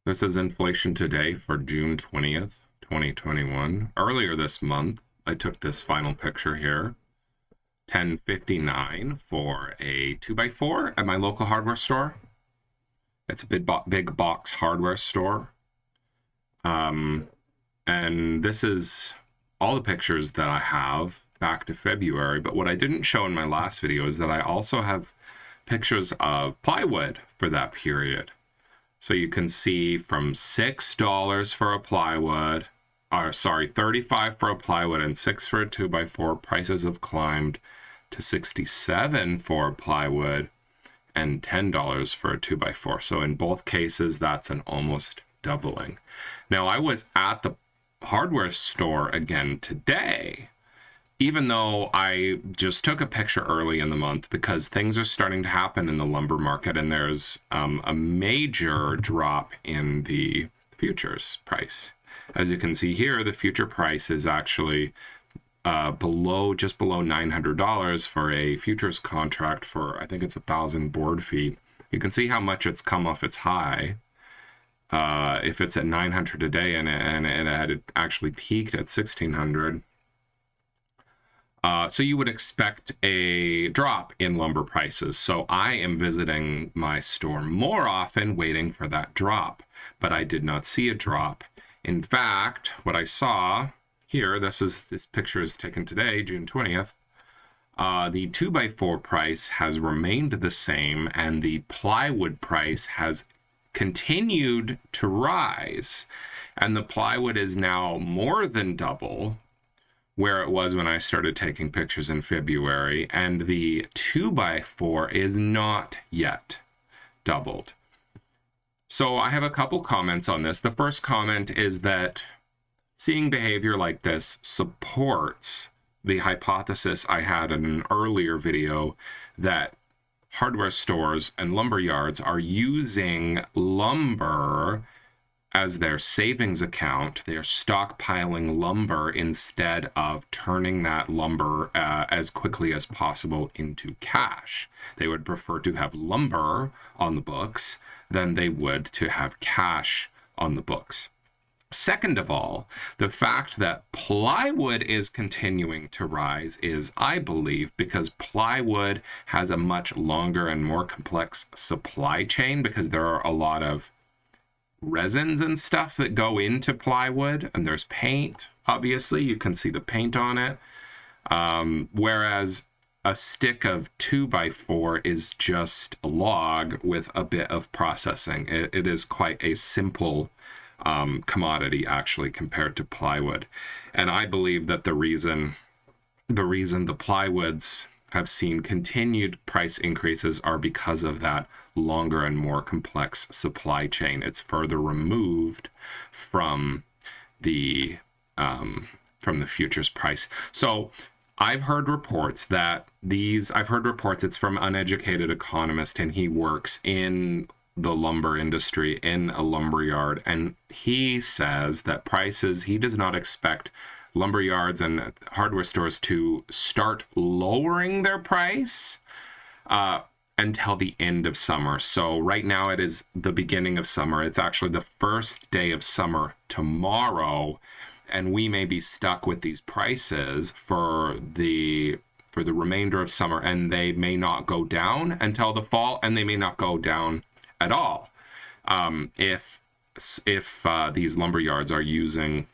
This is inflation today for June 20th, 2021. Earlier this month, I took this final picture here. 10.59 for a 2x4 at my local hardware store. It's a big box hardware store. And this is all the pictures that I have back to February. But what I didn't show in my last video is that I also have pictures of plywood for that period. So you can see from $6 for a plywood, or sorry, $35 for a plywood and $6 for a 2x4. Prices have climbed to $67 for plywood and $10 for a 2x4. So in both cases, that's an almost doubling. Now, I was at the hardware store again today, even though I just took a picture early in the month because things are starting to happen in the lumber market, and there's a major drop in the futures price. As you can see here, the future price is actually just below $900 for a futures contract for, I think it's 1,000 board feet. You can see how much it's come off its high. If it's at 900 a day and it had actually peaked at 1,600. So you would expect a drop in lumber prices. So I am visiting my store more often, waiting for that drop. But I did not see a drop. In fact, what I saw here, this picture is taken today, June 20th. The 2x4 price has remained the same, and the plywood price has continued to rise. And the plywood is now more than double where it was when I started taking pictures in February, and the 2x4 is not yet doubled. So I have a couple comments on this. The first comment is that seeing behavior like this supports the hypothesis I had in an earlier video that hardware stores and lumber yards are using lumber as their savings account. They are stockpiling lumber instead of turning that lumber as quickly as possible into cash. They would prefer to have lumber on the books than they would to have cash on the books. Second of all, the fact that plywood is continuing to rise is, I believe, because plywood has a much longer and more complex supply chain, because there are a lot of resins and stuff that go into plywood, and there's paint. Obviously, you can see the paint on it. Whereas a stick of 2x4 is just a log with a bit of processing. It is quite a simple commodity, actually, compared to plywood. And I believe that the reason the plywoods have seen continued price increases are because of that longer and more complex supply chain. It's further removed from the futures price. So I've heard reports it's from uneducated economist, and he works in the lumber industry in a lumber yard, and he says that he does not expect lumber yards and hardware stores to start lowering their price until the end of summer. So right now it is the beginning of summer. It's actually the first day of summer tomorrow, and we may be stuck with these prices for the remainder of summer, and they may not go down until the fall, and they may not go down at all if these lumber yards are using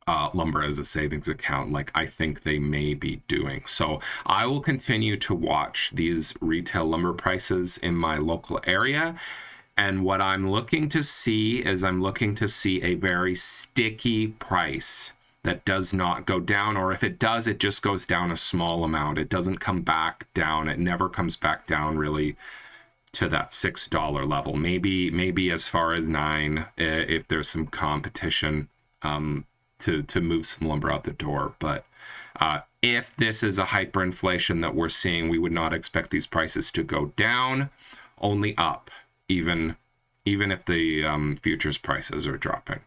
lumber as a savings account, like I think they may be doing. So I will continue to watch these retail lumber prices in my local area. And what I'm looking to see is a very sticky price that does not go down, or if it does, it just goes down a small amount. It doesn't come back down. It never comes back down really to that $6 level. Maybe as far as $9 if there's some competition to move some lumber out the door. But if this is a hyperinflation that we're seeing, we would not expect these prices to go down, only up, even if the futures prices are dropping.